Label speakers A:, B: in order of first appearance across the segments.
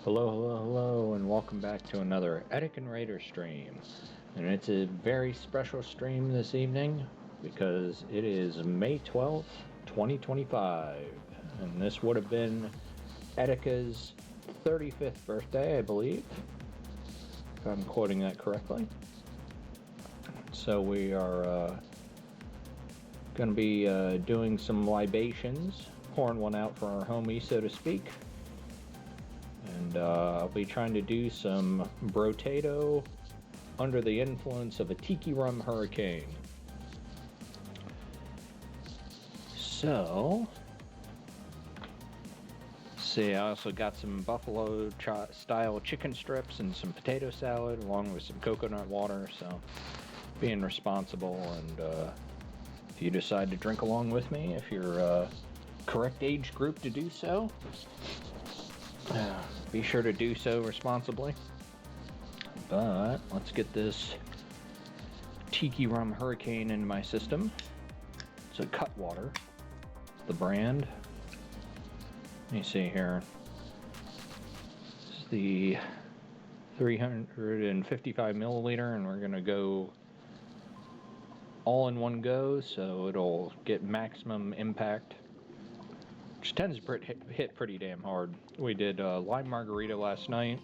A: Hello, hello, hello, and welcome back to another Etic and Raider stream. And it's a very special stream this evening because it is May 12th, 2025. And this would have been Etica's 35th birthday, I believe, if I'm quoting that correctly. So we are going to be doing some libations, pouring one out for our homie, so to speak. And I'll be trying to do some Brotato under the influence of a Tiki rum hurricane. So, see, I also got some buffalo style chicken strips and some potato salad along with some coconut water. So, being responsible, and if you decide to drink along with me, if you're correct age group to do so, be sure to do so responsibly. But let's get this Tiki rum hurricane into my system. It's a Cutwater, the brand. Let me see here. This is the 355 milliliter, and we're gonna go all in one go, so it'll get maximum impact, which tends to hit pretty damn hard. We did lime margarita last night.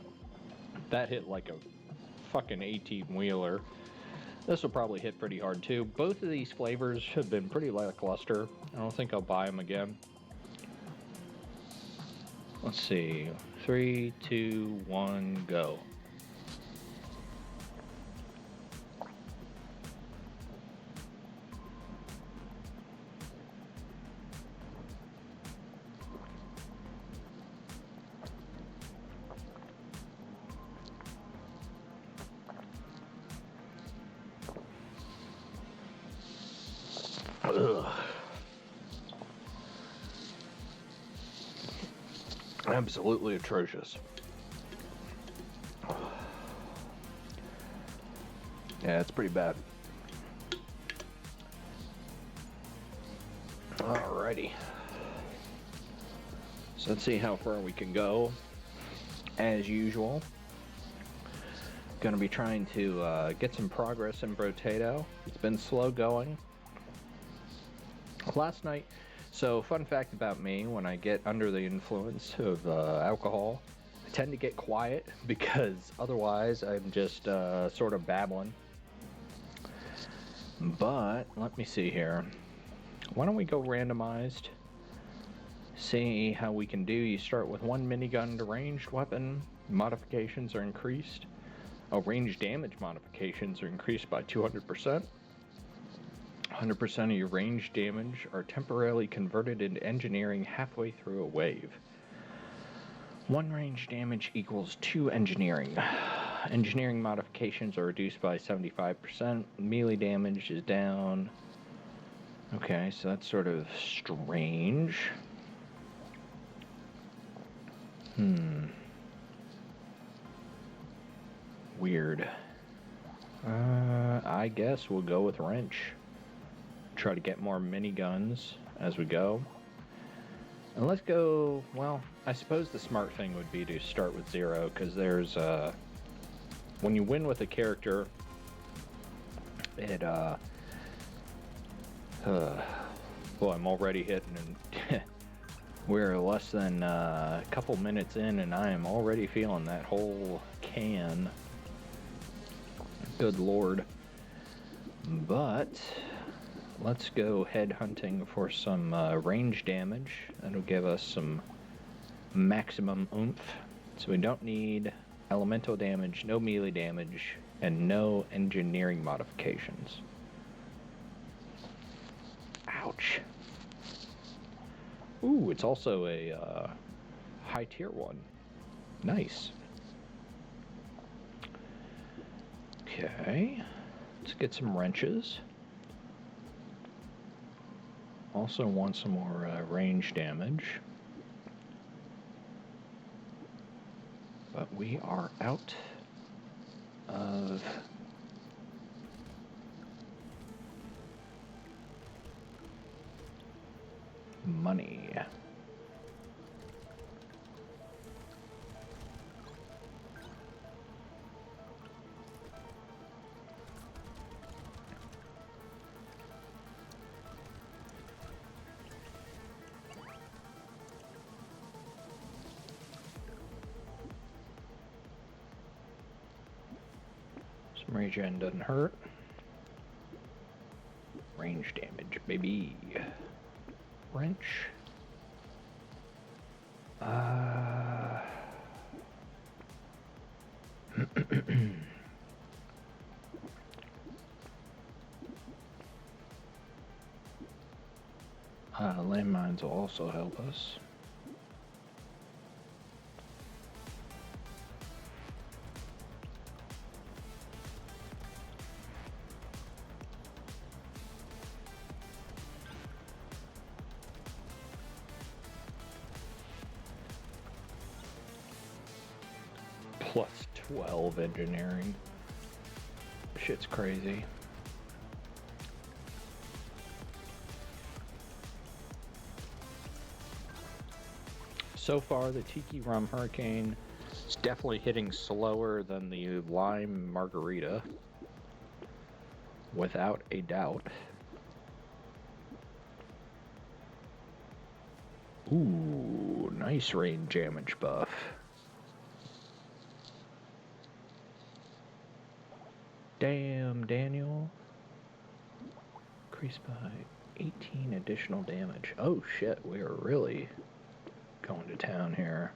A: That hit like a fucking 18-wheeler. This will probably hit pretty hard too. Both of these flavors have been pretty lackluster. I don't think I'll buy them again. Let's see. 3, 2, 1, go. Ugh. Absolutely atrocious. Yeah, it's pretty bad. Alrighty. So let's see how far we can go. As usual, gonna be trying to get some progress in Brotato. It's been slow going. Last night, so fun fact about me, when I get under the influence of alcohol, I tend to get quiet because otherwise I'm just sort of babbling. But let me see here. Why don't we go randomized? See how we can do. You start with one minigun to ranged weapon. Modifications are increased. Range damage modifications are increased by 200%. 100% of your range damage are temporarily converted into engineering halfway through a wave. 1 range damage equals 2 engineering. Engineering modifications are reduced by 75%. Melee damage is down. Okay, so that's sort of strange. Weird. I guess we'll go with wrench. Try to get more miniguns as we go. And let's go, well, I suppose the smart thing would be to start with 0, because there's, when you win with a character, it, well, I'm already hitting, and we're less than a couple minutes in, and I am already feeling that whole can. Good lord. But let's go head hunting for some range damage. That'll give us some maximum oomph. So we don't need elemental damage, no melee damage, and no engineering modifications. Ouch. Ooh, it's also a high tier one. Nice. Okay, let's get some wrenches. Also want some more range damage. But we are out of money. Regen doesn't hurt. Range damage, baby. Wrench. Landmines will also help us. Plus 12 engineering. Shit's crazy. So far, the Tiki Rum Hurricane is definitely hitting slower than the Lime Margarita. Without a doubt. Ooh, nice range damage buff. Damn, Daniel. Increased by 18 additional damage. Oh shit, we are really going to town here.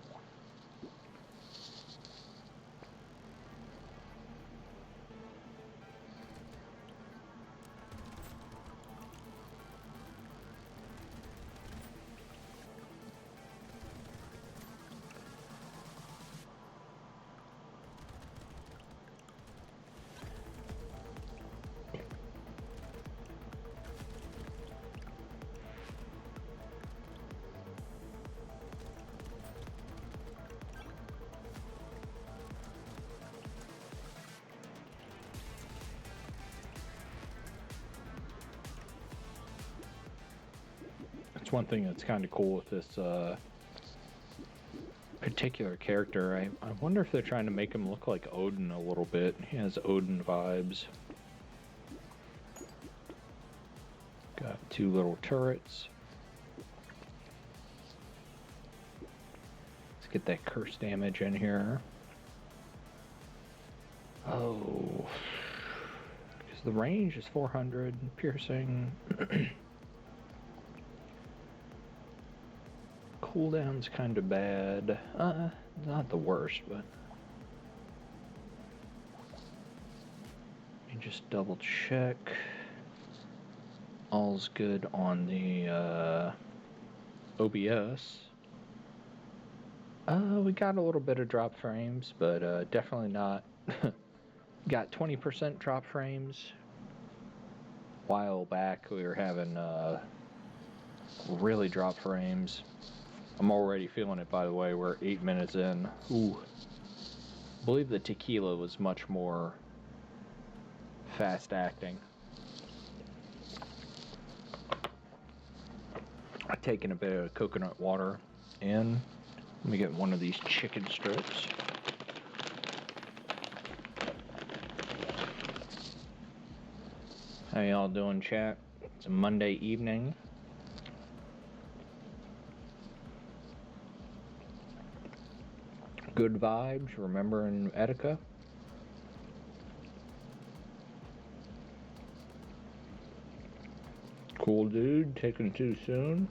A: That's one thing that's kind of cool with this particular character. I wonder if they're trying to make him look like Odin a little bit. He has Odin vibes. Got 2 little turrets. Let's get that curse damage in here. Oh, because the range is 400 piercing. Cooldown's kind of bad. Not the worst, but let me just double check. All's good on the OBS. We got a little bit of drop frames, but definitely not. Got 20% drop frames. A while back, we were having really drop frames. I'm already feeling it, by the way. We're 8 minutes in. Ooh. I believe the tequila was much more fast acting. I've taken a bit of coconut water in. Let me get one of these chicken strips. How y'all doing, chat? It's a Monday evening. Good vibes, remembering Etika. Cool dude, taken too soon.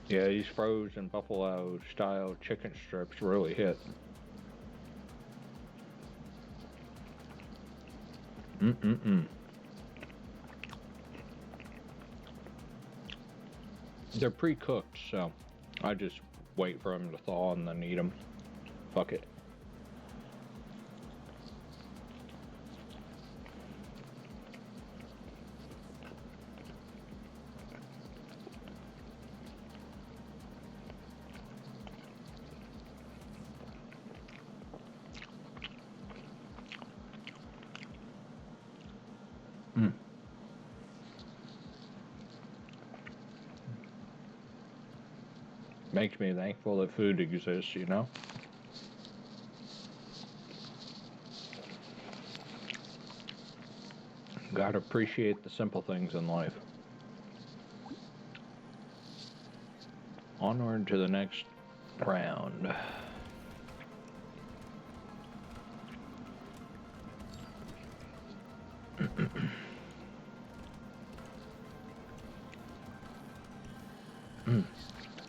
A: Yeah, these frozen buffalo style chicken strips really hit. They're pre-cooked, so I just wait for them to thaw and then eat them. Fuck it. Makes me thankful that food exists, you know? Gotta appreciate the simple things in life. Onward to the next round.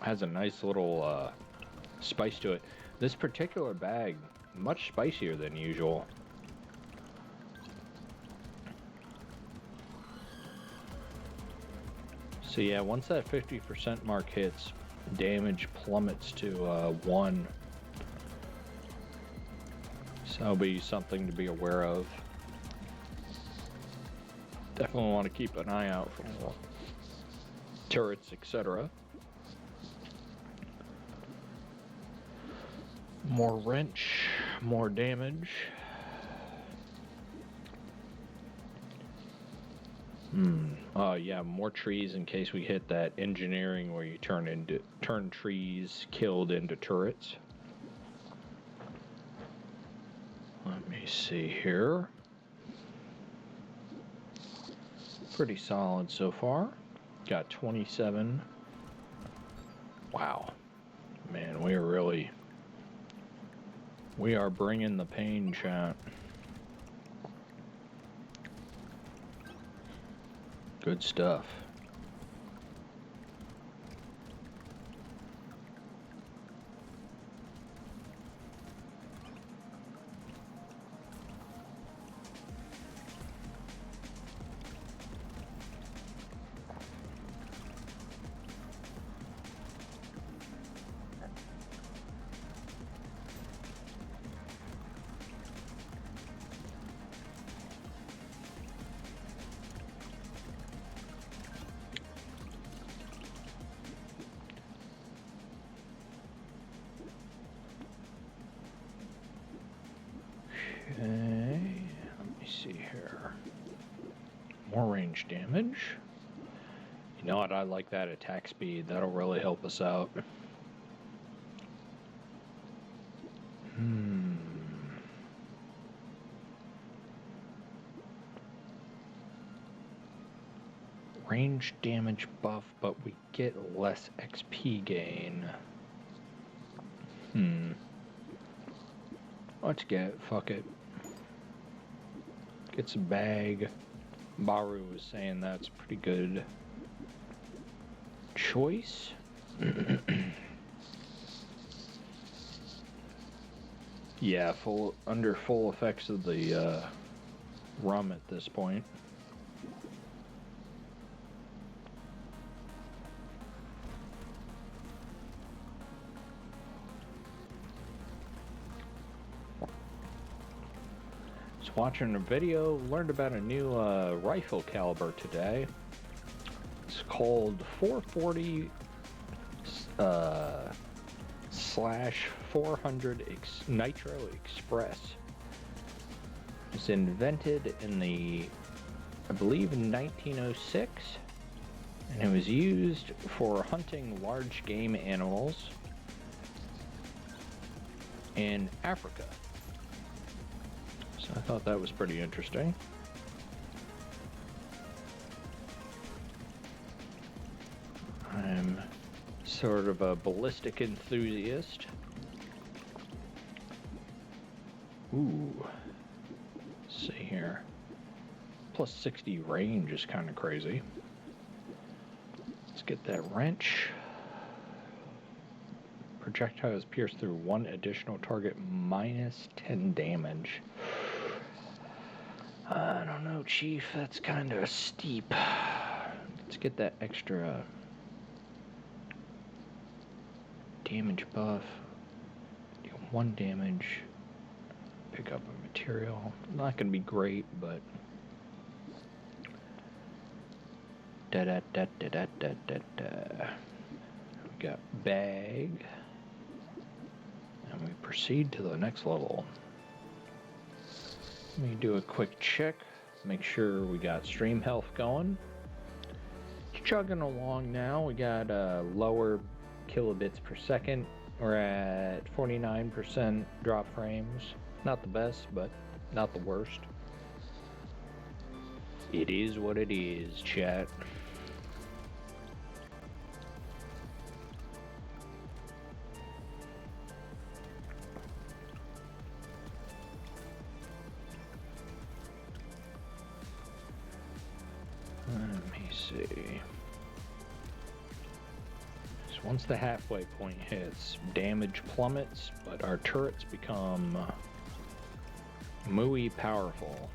A: Has a nice little spice to it. This particular bag, much spicier than usual. So yeah, once that 50% mark hits, damage plummets to 1. So that'll be something to be aware of. Definitely want to keep an eye out for turrets, etc. More wrench, more damage. Yeah, more trees in case we hit that engineering where you turn trees killed into turrets. Let me see here. Pretty solid so far. Got 27. Wow. Man, we are bringing the pain, chat. Good stuff. Okay, let me see here. More range damage. You know what? I like that attack speed. That'll really help us out. Range damage buff, but we get less XP gain. Let's fuck it. Gets a bag. Baru was saying that's pretty good choice. Yeah, under full effects of the rum at this point. Watching a video, learned about a new rifle caliber today. It's called 440 slash 400 Nitro Express. It's invented in I believe in 1906, and it was used for hunting large game animals in Africa. I thought that was pretty interesting. I'm sort of a ballistic enthusiast. Ooh. Let's see here. Plus 60 range is kind of crazy. Let's get that wrench. Projectiles pierce through one additional target, minus 10 damage. I don't know, Chief. That's kind of steep. Let's get that extra damage buff. Deal 1 damage. Pick up a material. Not going to be great, but... We got bag. And we proceed to the next level. Let me do a quick check, make sure we got stream health going. It's chugging along now. We got lower kilobits per second. We're at 49% drop frames. Not the best, but not the worst. It is what it is, chat. Let me see. So once the halfway point hits, damage plummets, but our turrets become muy powerful.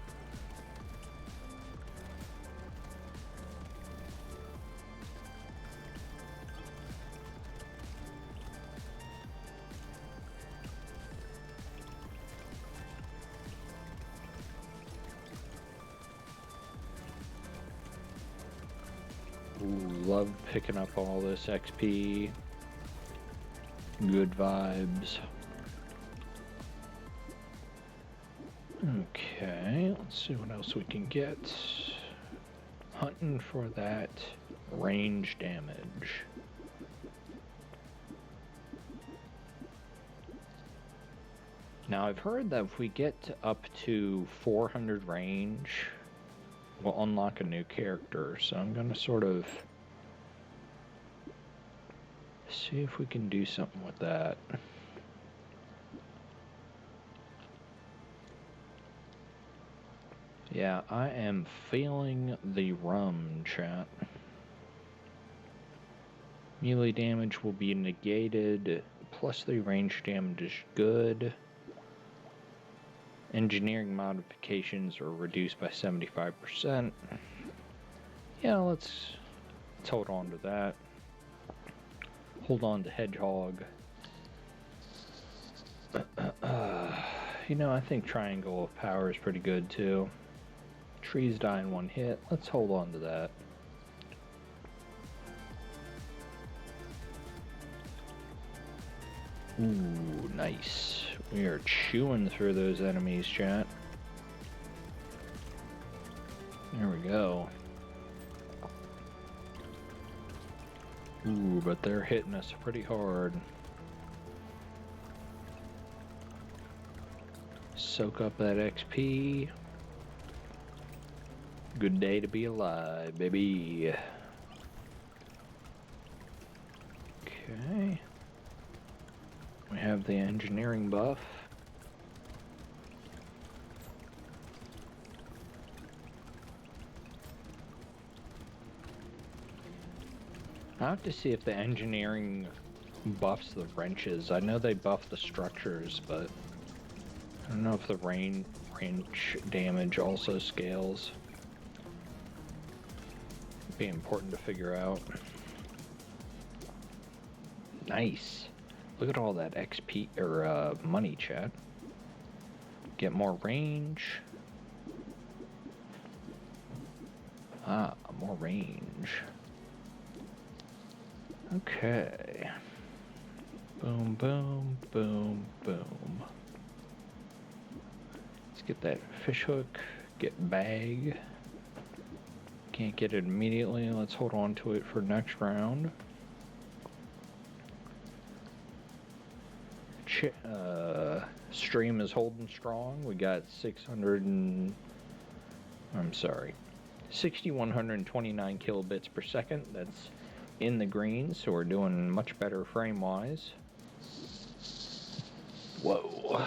A: Ooh, love picking up all this XP. Good vibes. Okay, let's see what else we can get. Hunting for that range damage. Now I've heard that if we get up to 400 range, we'll unlock a new character, so I'm gonna sort of see if we can do something with that. Yeah, I am feeling the rum, chat. Melee damage will be negated, plus the range damage is good. Engineering modifications are reduced by 75%. Yeah, let's hold on to that. Hold on to Hedgehog. You know, I think Triangle of Power is pretty good too. Trees die in one hit. Let's hold on to that. Ooh, nice. We are chewing through those enemies, chat. There we go. Ooh, but they're hitting us pretty hard. Soak up that XP. Good day to be alive, baby. Okay. We have the engineering buff. I have to see if the engineering buffs the wrenches. I know they buff the structures, but I don't know if the wrench damage also scales. It'd be important to figure out. Nice. Look at all that XP or money, chat. Get more range. Ah, more range. Okay. Boom, boom, boom, boom. Let's get that fish hook. Get bag. Can't get it immediately. Let's hold on to it for next round. Stream is holding strong. We got 6,129 kilobits per second. That's in the green, so we're doing much better frame-wise. Whoa.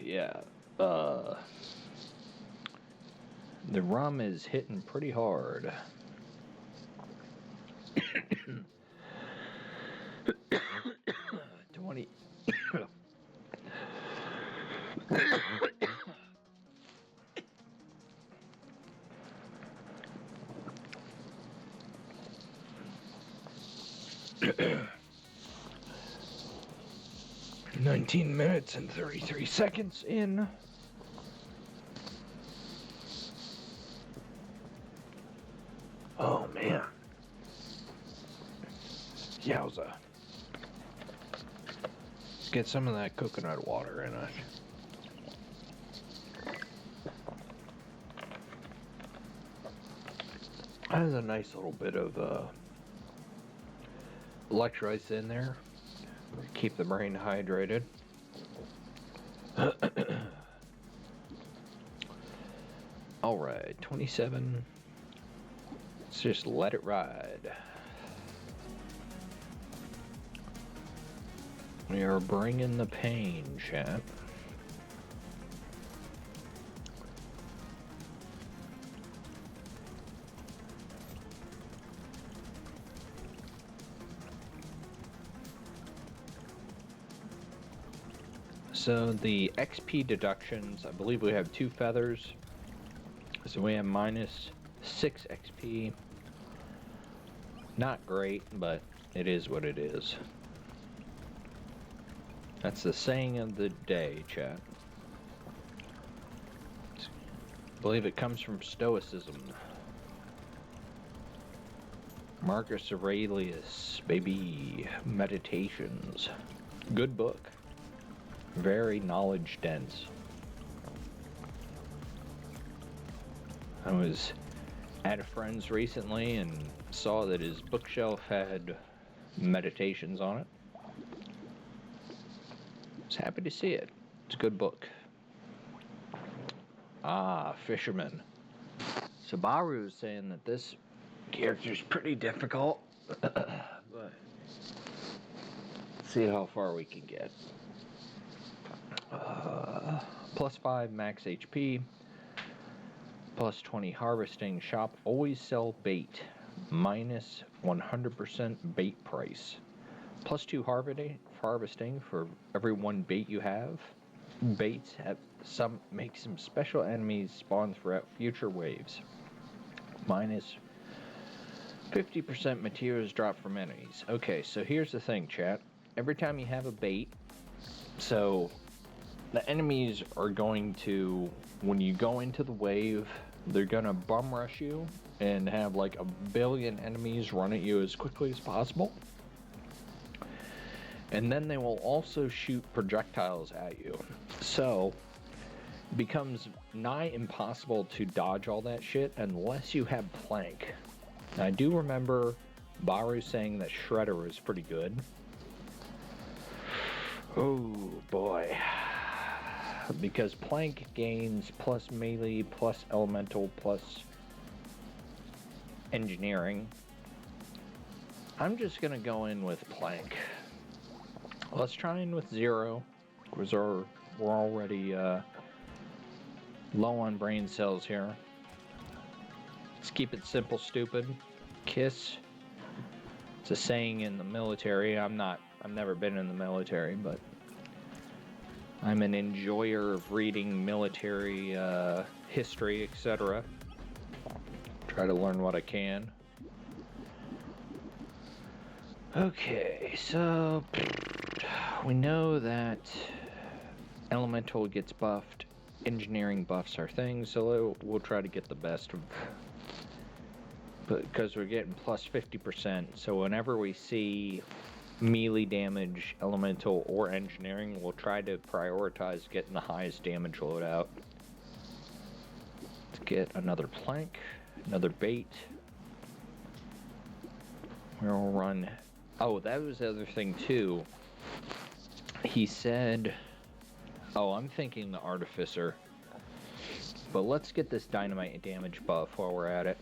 A: Yeah. The rum is hitting pretty hard. 20. 19 minutes and 33 seconds in. Oh man. Yowza. Let's get some of that coconut water in it. Has a nice little bit of electrolytes in there. Keep the brain hydrated. Alright, 27 Let's just let it ride. We are bringing the pain, chat. So the XP deductions, I believe we have 2 feathers. So we have minus 6 XP. Not great, but it is what it is. That's the saying of the day, chat. I believe it comes from Stoicism. Marcus Aurelius, baby. Meditations. Good book. Very knowledge dense. I was at a friend's recently and saw that his bookshelf had meditations on it. I was happy to see it. It's a good book. Ah, fisherman. So Baru is saying that this character's pretty difficult, but see how far we can get. Plus 5 max HP, plus 20 harvesting. Shop always sell bait, minus 100% bait price. Plus 2 harvesting for every 1 bait you have. Baits make some special enemies spawn throughout future waves. Minus 50% materials drop from enemies. Okay, so here's the thing, chat. Every time you have a bait, so the enemies are going to, when you go into the wave, they're gonna bum rush you and have like a billion enemies run at you as quickly as possible. And then they will also shoot projectiles at you. So it becomes nigh impossible to dodge all that shit unless you have plank. Now, I do remember Baru saying that Shredder was pretty good. Oh boy. Because plank gains plus melee, plus elemental, plus engineering. I'm just gonna go in with plank. Let's try in with 0, because we're already low on brain cells here. Let's keep it simple, stupid. KISS. It's a saying in the military. I've never been in the military, but I'm an enjoyer of reading military history, etc. Try to learn what I can. Okay, so we know that elemental gets buffed, engineering buffs are things, so we'll try to get the best of, because we're getting plus 50%, so whenever we see melee damage, elemental, or engineering, we'll try to prioritize getting the highest damage loadout. Let's get another plank, another bait. We'll run. Oh, that was the other thing too. He said, oh, I'm thinking the Artificer. But let's get this dynamite damage buff while we're at it.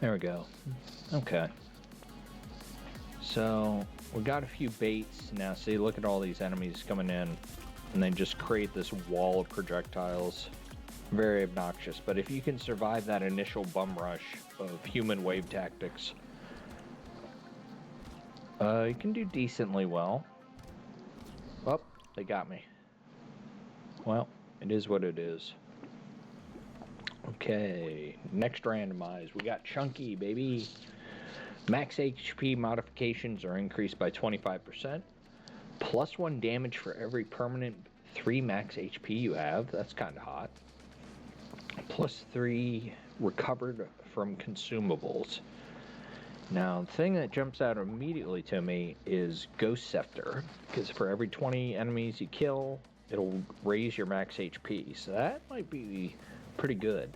A: There we go. Okay. So, we got a few baits. Now, see, look at all these enemies coming in. And they just create this wall of projectiles. Very obnoxious. But if you can survive that initial bum rush of human wave tactics, you can do decently well. Oh, they got me. Well, it is what it is. Okay, next randomize. We got Chunky, baby. Max HP modifications are increased by 25%. Plus 1 damage for every permanent 3 max HP you have. That's kind of hot. Plus 3 recovered from consumables. Now, the thing that jumps out immediately to me is Ghost Scepter, because for every 20 enemies you kill, it'll raise your max HP, so that might be pretty good.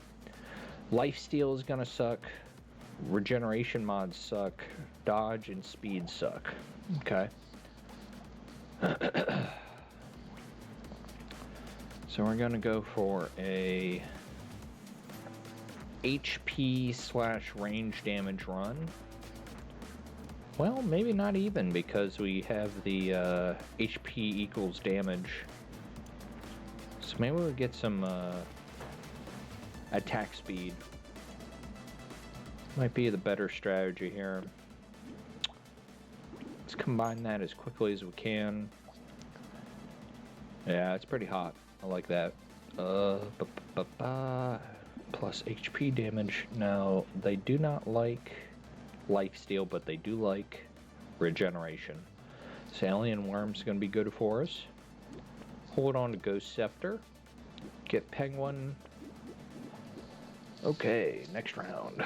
A: Lifesteal is gonna suck, regeneration mods suck, dodge and speed suck. Okay. So we're gonna go for a HP / range damage run. Well, maybe not even, because we have the HP equals damage. So maybe we'll get some attack speed. Might be the better strategy here. Let's combine that as quickly as we can. Yeah, it's pretty hot. I like that. Plus HP damage. Now, they do not like lifesteal, but they do like regeneration. So Alien Worm's going to be good for us. Hold on to Ghost Scepter. Get Penguin. Okay, next round.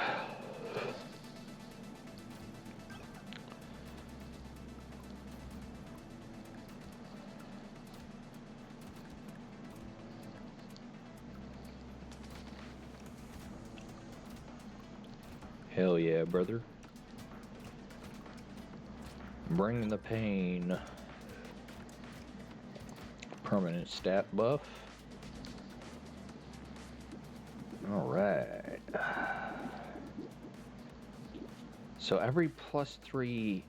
A: Hell yeah, brother. Bring the pain. Permanent stat buff. Alright. So every +3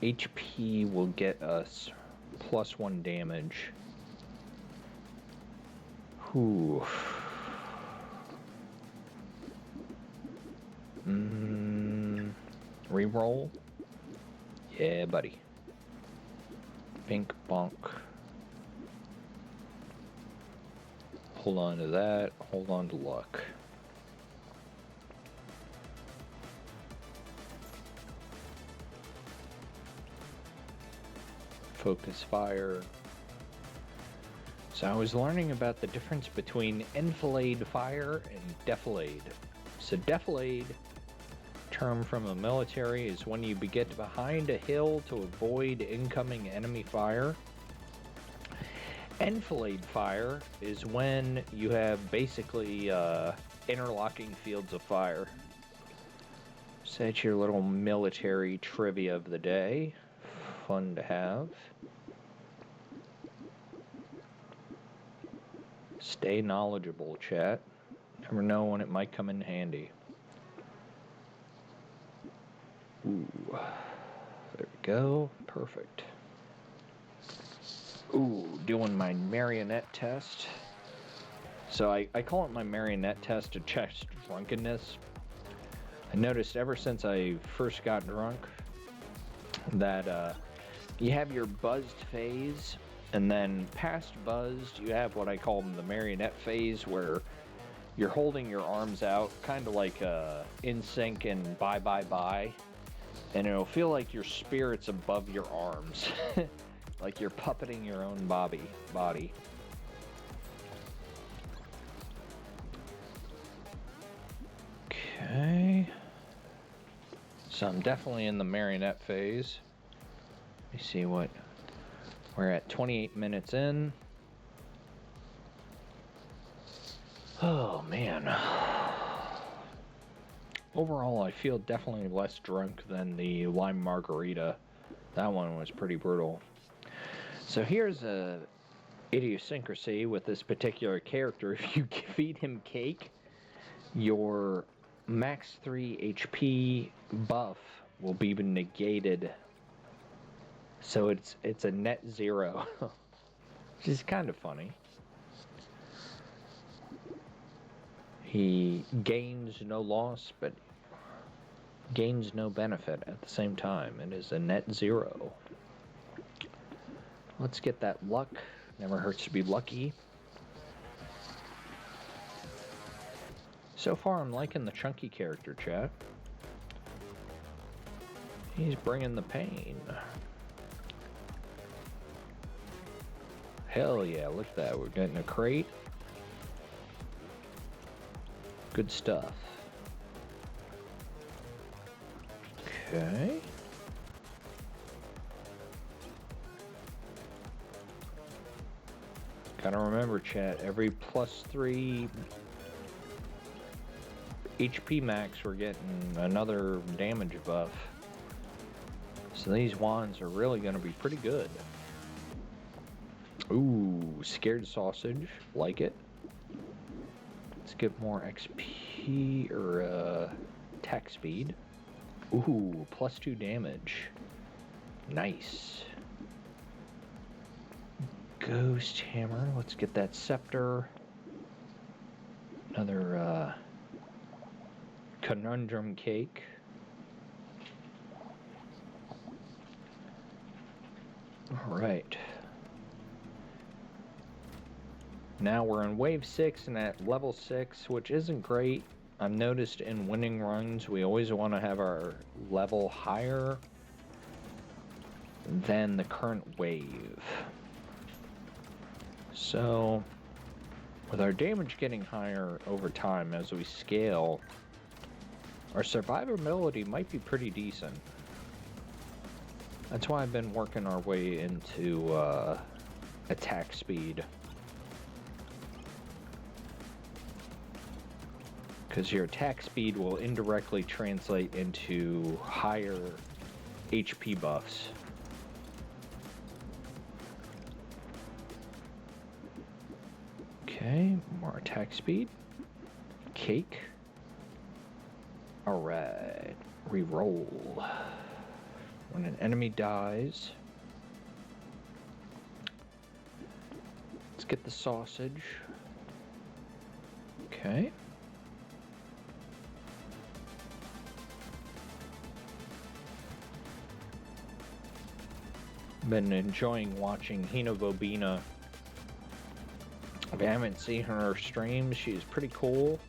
A: HP will get us +1 damage. Whew. Reroll? Yeah, buddy. Pink bonk. Hold on to that. Hold on to luck. Focus fire. So I was learning about the difference between enfilade fire and defilade. So defilade, term from the military, is when you get behind a hill to avoid incoming enemy fire. Enfilade fire is when you have basically interlocking fields of fire. So that's your little military trivia of the day. Fun to have. Stay knowledgeable, chat. Never know when it might come in handy. Ooh. There we go. Perfect. Ooh, doing my marionette test. So I call it my marionette test to check drunkenness. I noticed ever since I first got drunk that you have your buzzed phase, and then past buzzed, you have what I call the marionette phase, where you're holding your arms out, kind of like In Sync and Bye Bye Bye, and it'll feel like your spirit's above your arms. Like you're puppeting your own body. Okay. So I'm definitely in the marionette phase. Let me see what... We're at 28 minutes in. Oh, man. Overall, I feel definitely less drunk than the lime margarita. That one was pretty brutal. So here's a idiosyncrasy with this particular character. If you feed him cake, your max 3 HP buff will be negated. So it's a net 0. Which is kind of funny. He gains no loss, but gains no benefit at the same time. It is a net 0. Let's get that luck. Never hurts to be lucky. So far, I'm liking the chunky character, chat. He's bringing the pain. Hell yeah, look at that. We're getting a crate. Good stuff. Okay. Gotta remember, chat, every +3 HP max, we're getting another damage buff. So these wands are really gonna be pretty good. Ooh, scared sausage. Like it. Let's get more XP or attack speed. Ooh, +2 damage. Nice. Ghost hammer. Let's get that scepter. Another conundrum cake. Alright. Now we're in wave 6 and at level 6, which isn't great. I've noticed in winning runs we always want to have our level higher than the current wave. So with our damage getting higher over time as we scale, our survivability might be pretty decent. That's why I've been working our way into attack speed. Because your attack speed will indirectly translate into higher HP buffs. Okay, more attack speed. Cake. Alright, reroll. When an enemy dies, let's get the sausage. Okay. Been enjoying watching Hinobobina. If you haven't seen her streams, she's pretty cool.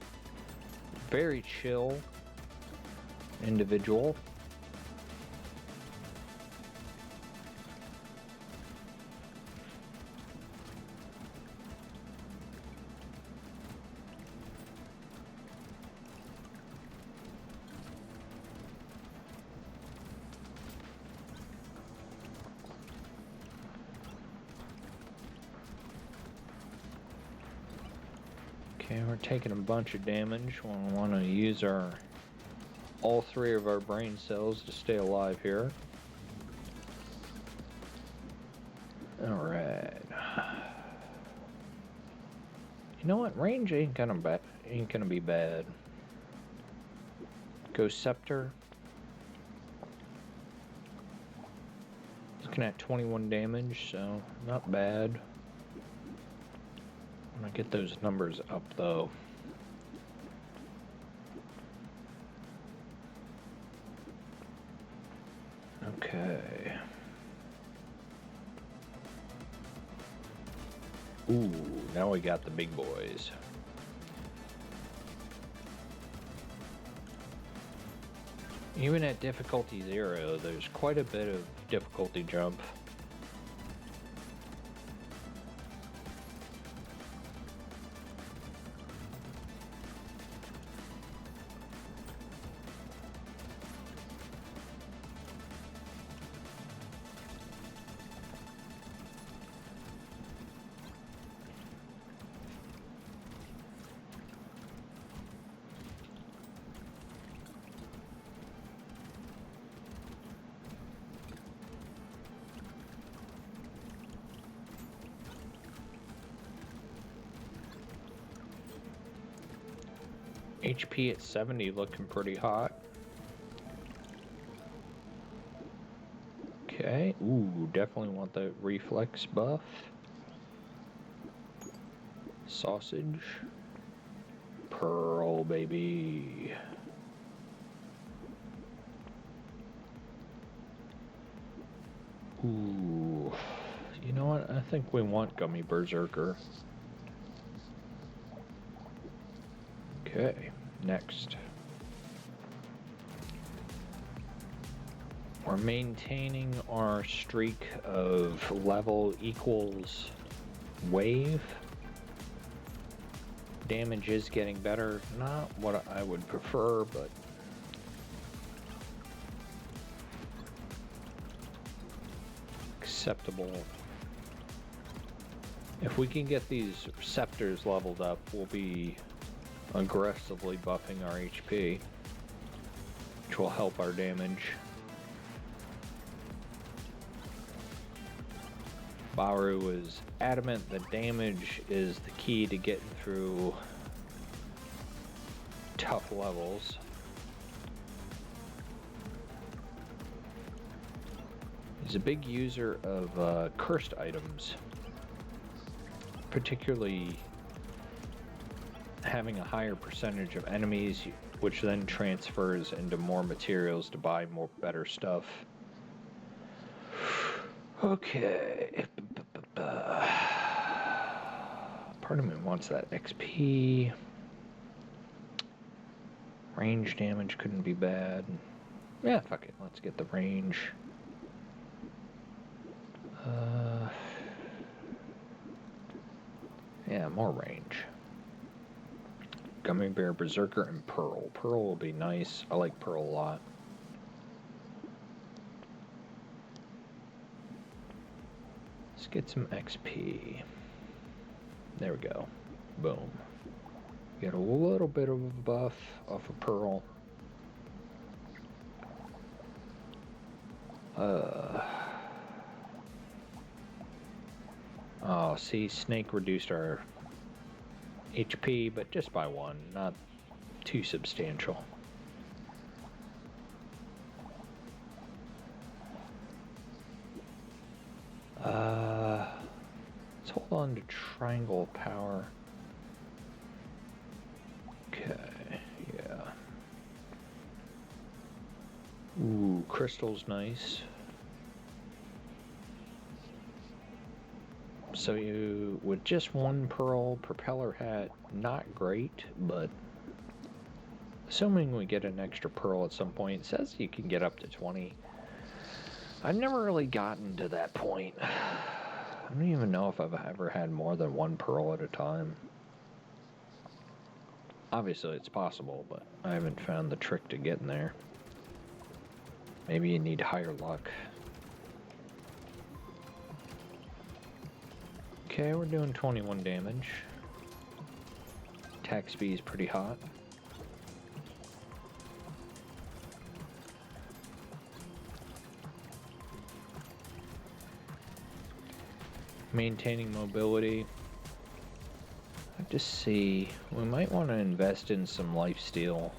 A: Very chill individual. Okay, we're taking a bunch of damage. We want to use all 3 of our brain cells to stay alive here. Alright. You know what? Range ain't gonna be bad. Go scepter. Looking at 21 damage, so not bad. I'm gonna get those numbers up though. Okay. Ooh, now we got the big boys. Even at difficulty 0, there's quite a bit of difficulty jump. HP at 70 looking pretty hot. Okay, ooh, definitely want the reflex buff. Sausage. Pearl, baby. Ooh, you know what? I think we want Gummy Berserker. Okay, next. We're maintaining our streak of level equals wave. Damage is getting better. Not what I would prefer, but acceptable. If we can get these scepters leveled up, we'll be aggressively buffing our HP, which will help our damage. Baru is adamant that damage is the key to getting through tough levels. He's a big user of cursed items, particularly having a higher percentage of enemies, which then transfers into more materials to buy more better stuff. Okay. Part of me wants that XP. Range damage couldn't be bad. Yeah, fuck it. Let's get the range. Yeah, more range. Gummy Bear, Berserker, and Pearl. Pearl will be nice. I like Pearl a lot. Let's get some XP. There we go. Boom. Get a little bit of a buff off of Pearl. Oh, see, Snake reduced our HP, but just by 1, not too substantial. Let's hold on to Triangle Power. Okay, yeah. Ooh, Crystal's nice. So you, with just 1 Pearl, Propeller Hat, not great, but assuming we get an extra Pearl at some point, it says you can get up to 20. I've never really gotten to that point. I don't even know if I've ever had more than 1 Pearl at a time. Obviously it's possible, but I haven't found the trick to getting there. Maybe you need higher luck. Okay, we're doing 21 damage. Attack speed is pretty hot. Maintaining mobility. I just see we might want to invest in some lifesteal.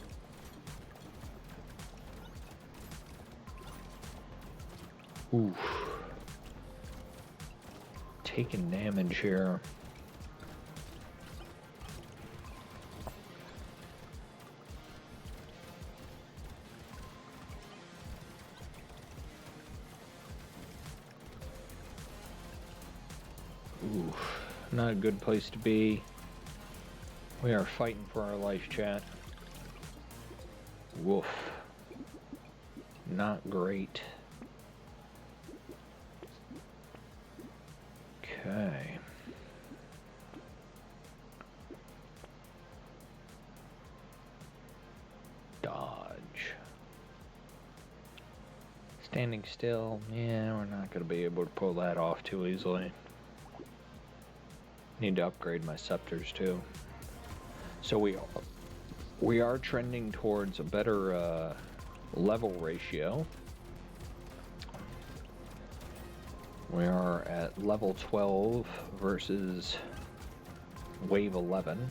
A: Oof. Taking damage here. Oof. Not a good place to be. We are fighting for our life, chat. Woof. Not great. Okay. Dodge. Standing still. Yeah, we're not going to be able to pull that off too easily. Need to upgrade my scepters too. So we are trending towards a better level ratio. We are at level 12 versus wave 11.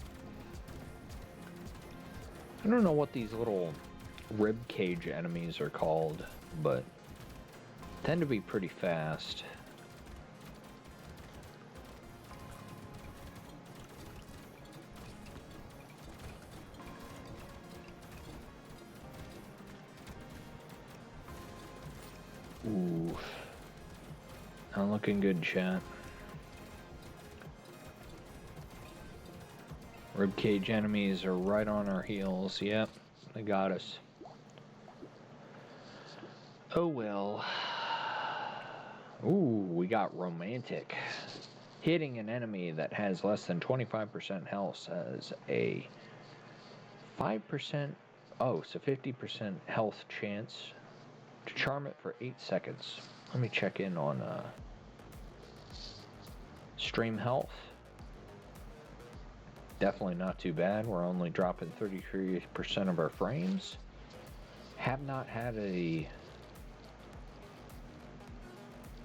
A: I don't know what these little rib cage enemies are called, but tend to be pretty fast. Ooh. Not looking good, chat. Ribcage enemies are right on our heels. Yep, they got us. Oh well. Ooh, we got romantic. Hitting an enemy that has less than 25% health has a 5%, oh, so 50% health chance to charm it for 8 seconds. Let me check in on stream health. Definitely not too bad. We're only dropping 33% of our frames. Have not had a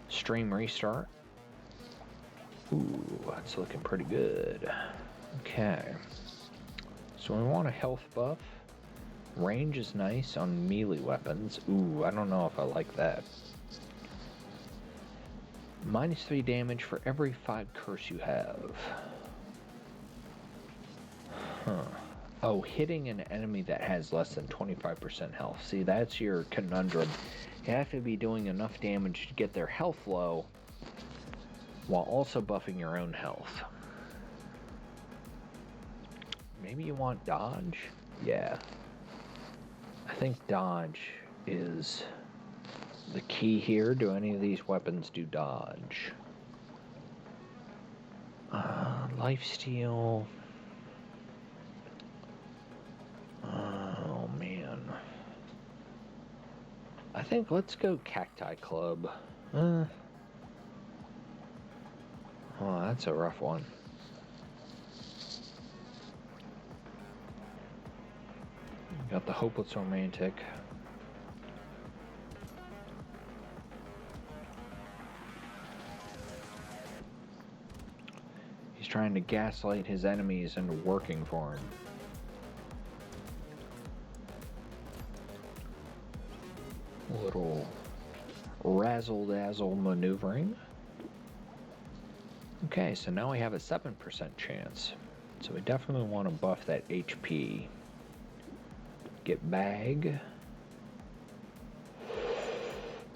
A: stream restart. Ooh, that's looking pretty good. Okay. So we want a health buff. Range is nice on melee weapons. Ooh, I don't know if I like that. -3 damage for every 5 curse you have. Huh. Oh, hitting an enemy that has less than 25% health. See, that's your conundrum. You have to be doing enough damage to get their health low while also buffing your own health. Maybe you want dodge? Yeah. I think dodge is the key here. Do any of these weapons do dodge? Lifesteal. Oh man. I think let's go Cacti Club. Oh, that's a rough one. Got the Hopeless Romantic. He's trying to gaslight his enemies into working for him. A little razzle-dazzle maneuvering. Okay, so now we have a 7% chance. So we definitely want to buff that HP. Get bag.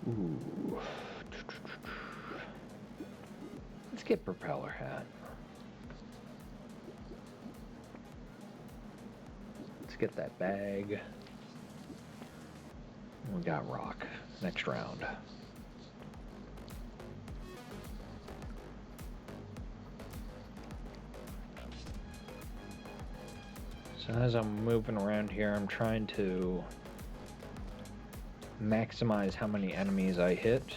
A: Ooh. Let's get propeller hat. Let's get that bag. We got rock. Next round. So as I'm moving around here, I'm trying to maximize how many enemies I hit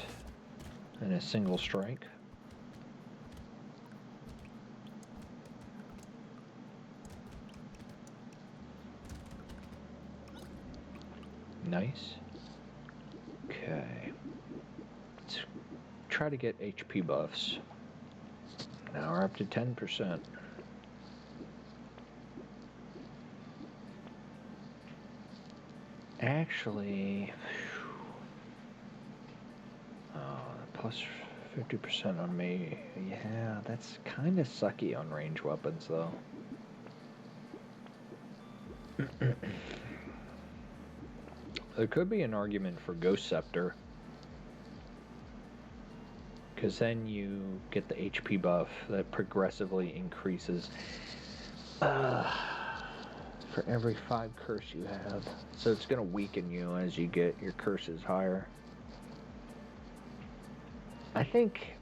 A: in a single strike. Nice. Okay. Let's try to get HP buffs. Now we're up to 10%. Actually, plus 50% on me. Yeah, that's kind of sucky on range weapons, though. There could be an argument for Ghost Scepter, because then you get the HP buff that progressively increases for every 5 curse you have. So it's going to weaken you as you get your curses higher. I think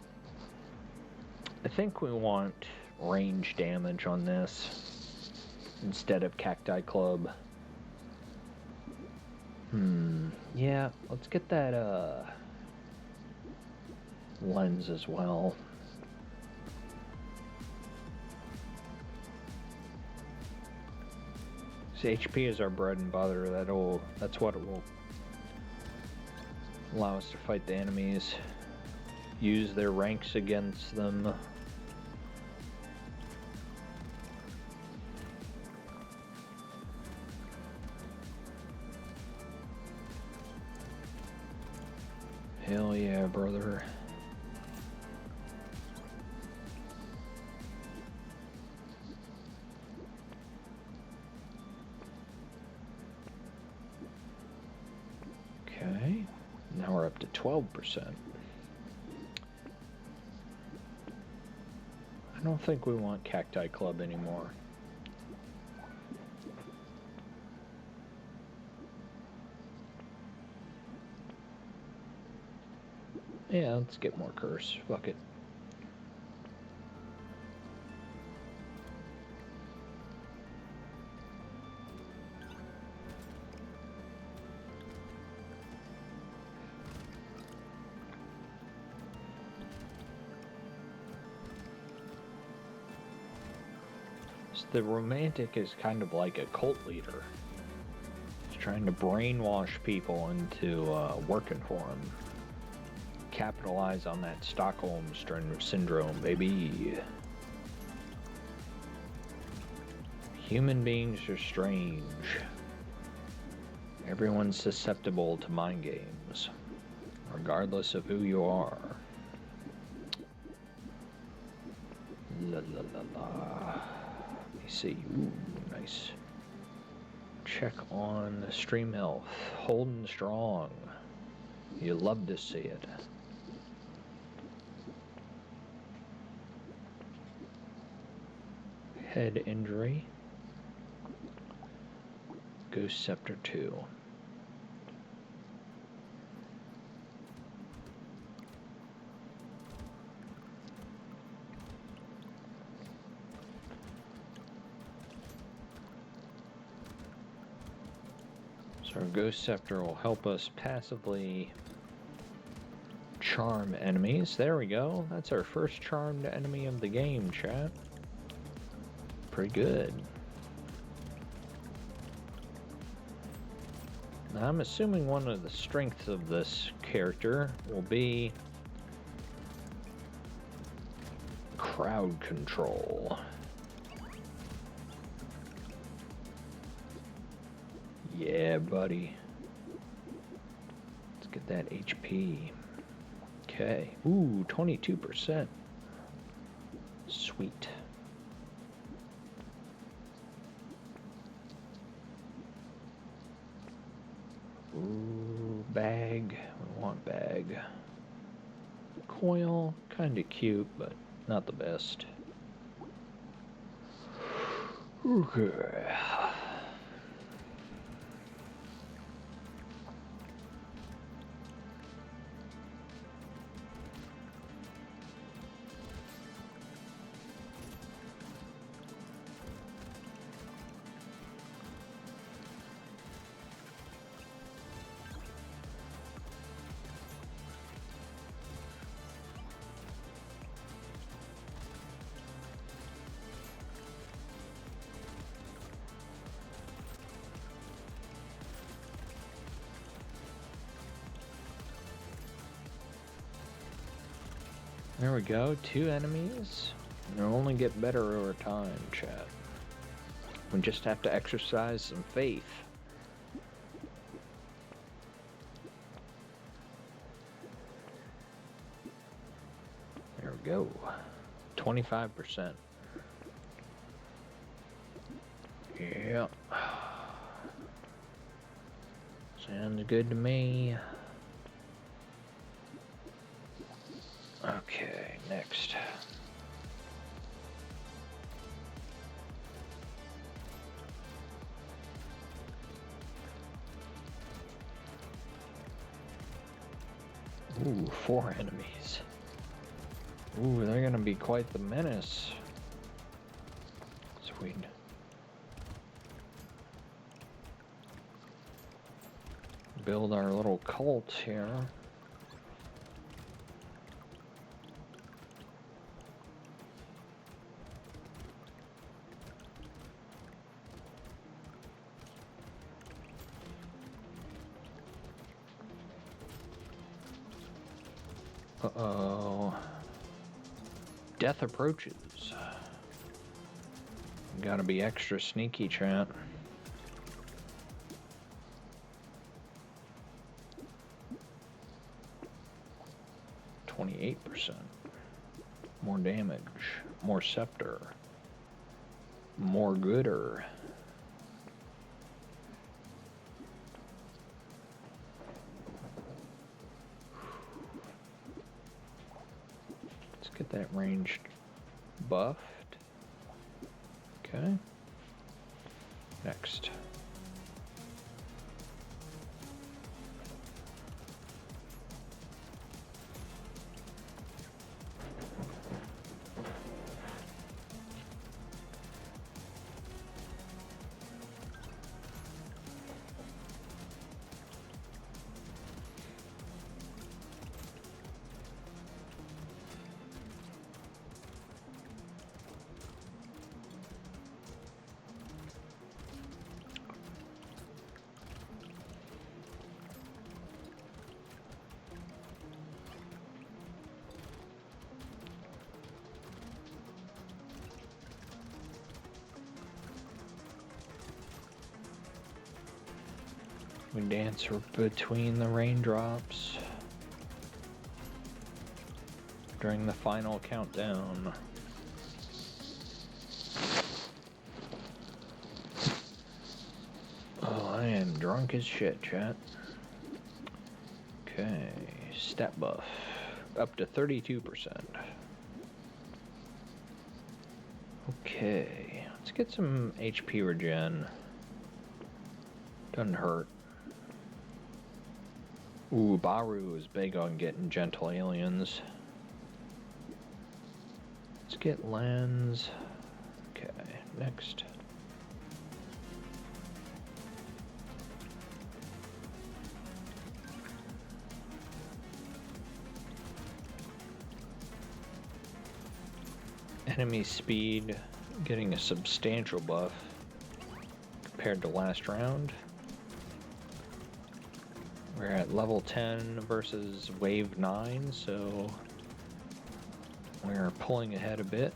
A: we want range damage on this instead of Cacti Club. Yeah, let's get that lens as well. So HP is our bread and butter. That's what it will allow us to fight the enemies, use their ranks against them. Hell yeah, brother. Okay, now we're up to 12%. I don't think we want Cacti Club anymore. Yeah, let's get more curse. Fuck it. So the romantic is kind of like a cult leader. He's trying to brainwash people into working for him. Capitalize on that Stockholm syndrome, baby. Human beings are strange. Everyone's susceptible to mind games, regardless of who you are. La la la la. Let me see. Ooh, nice. Check on the stream health. Holding strong. You love to see it. Head injury. Ghost Scepter 2. So our Ghost Scepter will help us passively charm enemies. There we go. That's our first charmed enemy of the game, chat. Pretty good. Now, I'm assuming one of the strengths of this character will be crowd control. Yeah, buddy. Let's get that HP. Okay. Ooh, 22%. Sweet. Ooh, bag. We want bag. Coil, kinda cute, but not the best. Okay. There we go, 2 enemies. They'll only get better over time, chat. We just have to exercise some faith. There we go. 25%. Yeah. Sounds good to me. Okay, next. Ooh, 4 enemies. Ooh, they're gonna be quite the menace. Sweet. Build our little cult here. Uh-oh. Death approaches. Gotta be extra sneaky, chat. %. More damage. More scepter. More gooder. Let's get that ranged buffed. Okay. Next. We dance between the raindrops during the final countdown. Oh, I am drunk as shit, chat. Okay, stat buff up to 32%. Okay, let's get some HP regen. Doesn't hurt. Ooh, Baru is big on getting gentle aliens. Let's get lens. Okay, next. Enemy speed getting a substantial buff compared to last round. We're at level 10 versus wave 9, so we're pulling ahead a bit.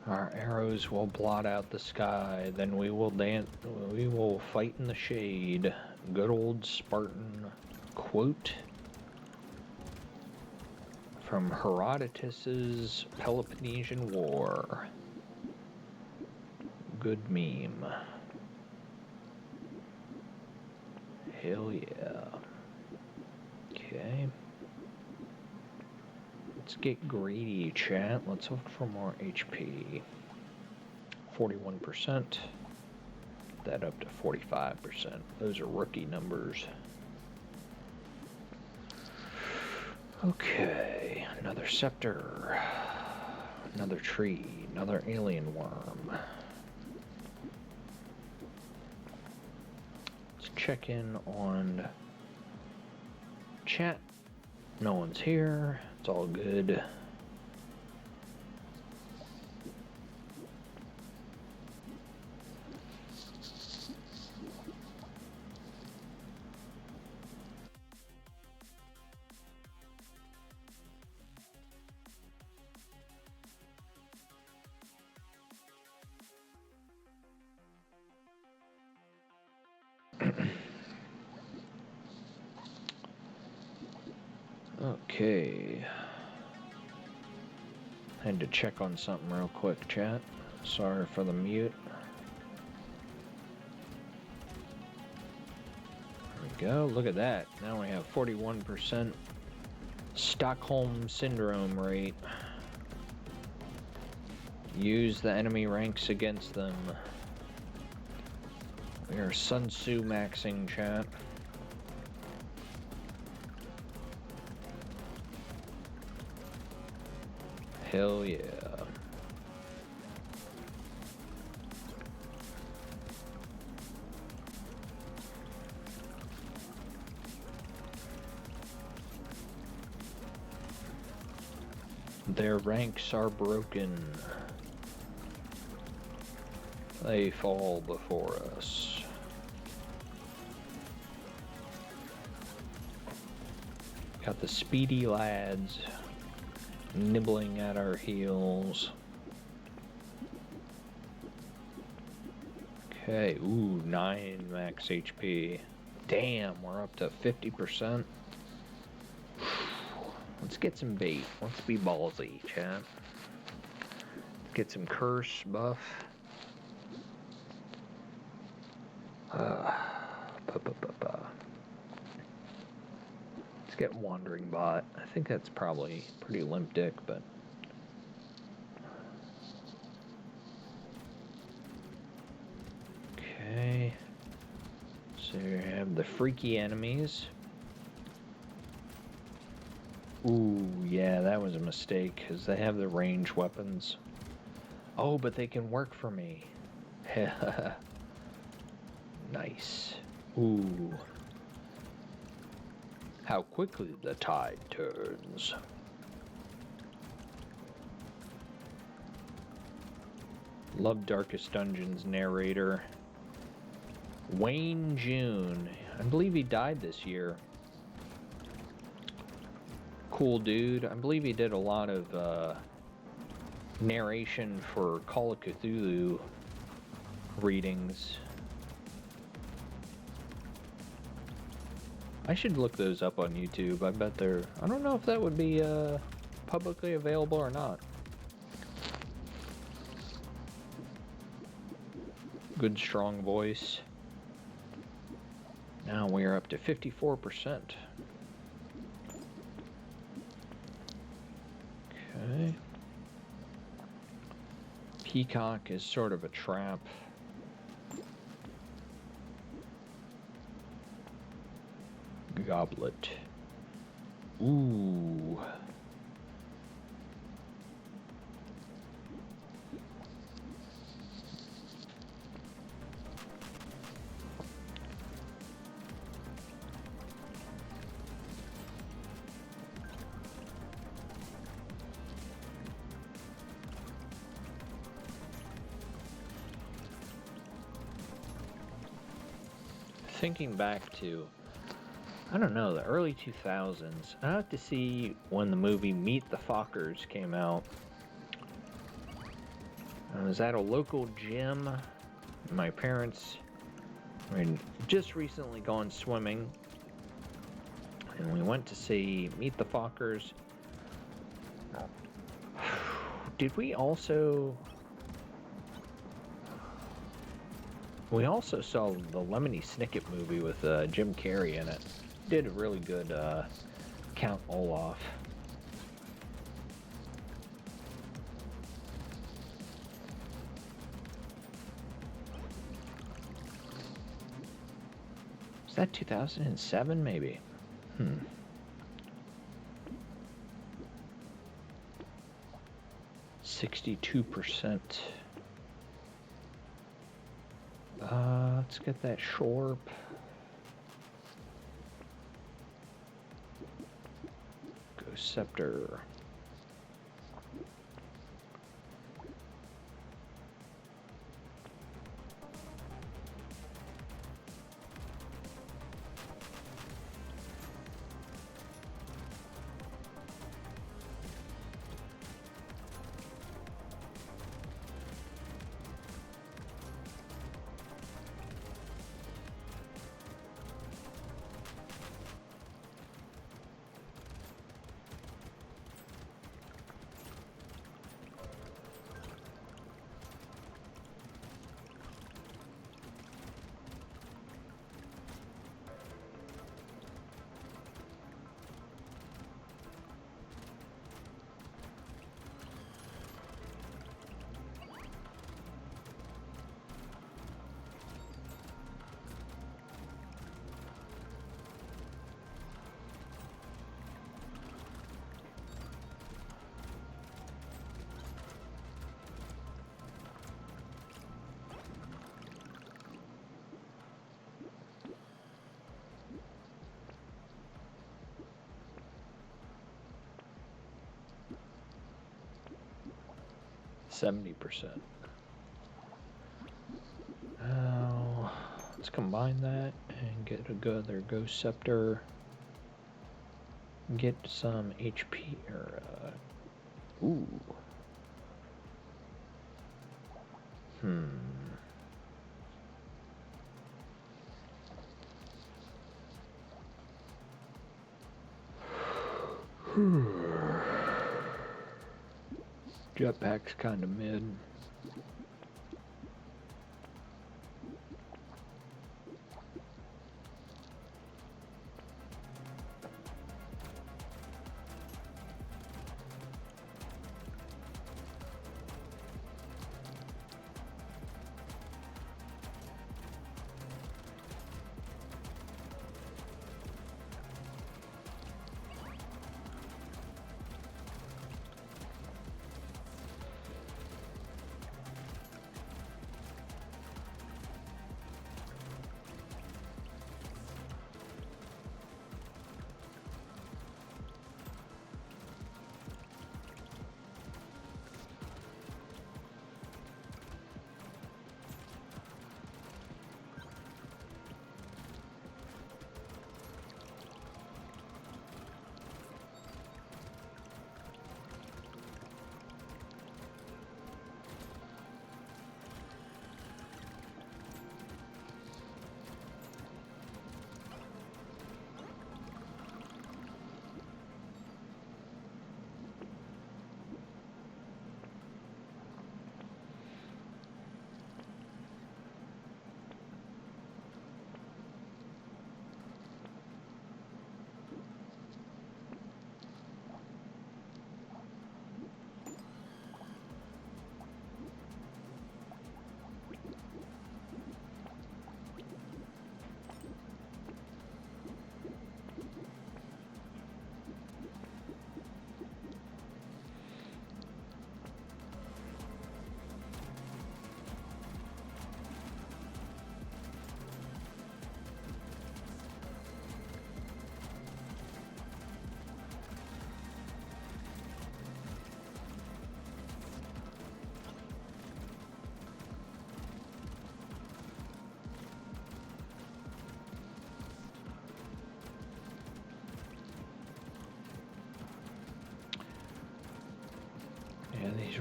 A: Our arrows will blot out the sky, then we will fight in the shade. Good old Spartan quote from Herodotus's Peloponnesian War. Good meme. Hell yeah. Okay. Let's get greedy, chat. Let's look for more HP. 41%. That up to 45%. Those are rookie numbers. Okay, another scepter. Another tree. Another alien worm. Let's check in on chat. No one's here. It's all good. Okay. Had to check on something real quick, chat. Sorry for the mute. There we go. Look at that. Now we have 41% Stockholm Syndrome rate. Use the enemy ranks against them. We are Sun Tzu maxing, chat. Hell yeah. Their ranks are broken. They fall before us. Got the speedy lads nibbling at our heels. Okay, ooh, 9 max HP. Damn, we're up to 50%. Let's get some bait. Let's be ballsy, chat. Get some curse buff. Let's get wandering bot. I think that's probably pretty limp dick, but okay. So you have the freaky enemies. Ooh, yeah, that was a mistake, because they have the range weapons. Oh, but they can work for me. Nice. Ooh. How quickly the tide turns. Love Darkest Dungeons narrator. Wayne June. I believe he died this year. Cool dude. I believe he did a lot of narration for Call of Cthulhu readings. I should look those up on YouTube. I bet they're... I don't know if that would be publicly available or not. Good strong voice. Now we're up to 54%. Okay. Peacock is sort of a trap. Goblet. Ooh. Thinking back to, I don't know, the early 2000s, I have to see when the movie Meet the Fockers came out. I was at a local gym. My parents had just recently gone swimming, and we went to see Meet the Fockers. Did we also... We also saw the Lemony Snicket movie with Jim Carrey in it. Did a really good Count Olaf. Was that 2007 maybe? 62%. Let's get that Shorp. Ghost Scepter. %. Now, let's combine that and get a good other Ghost Scepter. Get some HP or ooh. Jetpack's kind of mid.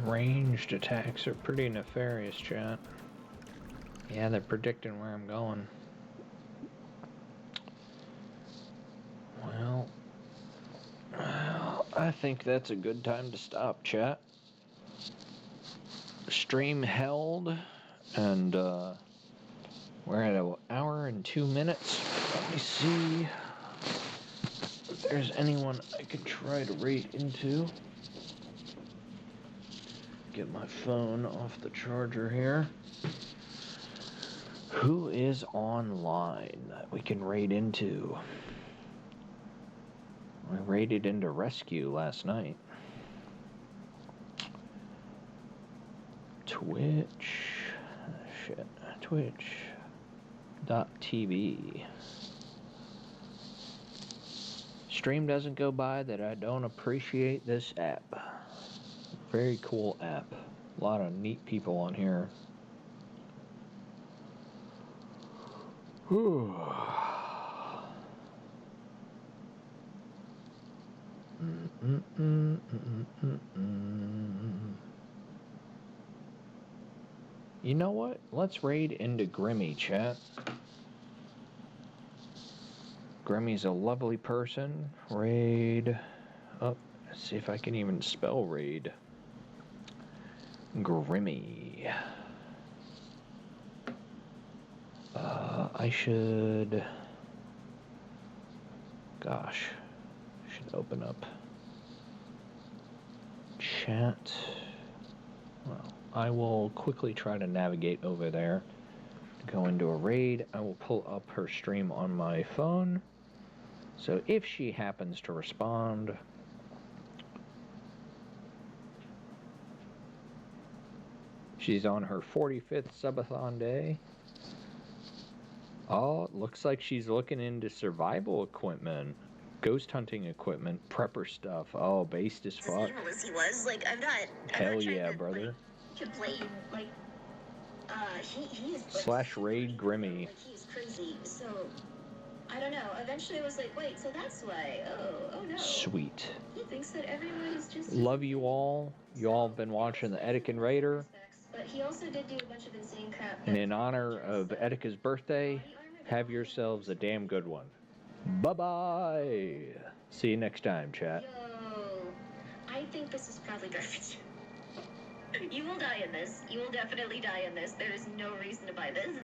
A: ranged attacks are pretty nefarious, chat. Yeah, they're predicting where I'm going. Well, I think that's a good time to stop, chat. Stream held, and we're at an hour and 2 minutes. Let me see if there's anyone I could try to raid into. Get my phone off the charger here. Who is online that we can raid into? I raided into Rescue last night. Twitch.tv. Stream doesn't go by that I don't appreciate this app. Very cool app. A lot of neat people on here. Whew. You know what? Let's raid into Grimmy, chat. Grimmy's a lovely person. Raid. Oh, let's see if I can even spell raid. Grimmy. I should... Gosh. I should open up chat. Well, I will quickly try to navigate over there. Go into a raid. I will pull up her stream on my phone. So if she happens to respond... She's on her 45th subathon day. Oh, it looks like she's looking into survival equipment, ghost hunting equipment, prepper stuff. Oh, based as fuck.
B: As he was, like, I'm not
A: Hell yeah, brother.
B: Like, to blame, like, he is, like,
A: slash raid Grimmy.
B: Like, he is crazy, so, I don't know, eventually I was like, wait, so that's why, oh no.
A: Sweet.
B: He thinks that everyone is just...
A: Love you all. You all have been watching the Etican Raider.
B: But he also did do a bunch of insane crap.
A: And in honor of Etica's birthday, have yourselves a damn good one. Bye-bye. See you next time, chat.
B: Yo, I think this is probably garbage. You will die in this. You will definitely die in this. There is no reason to buy this.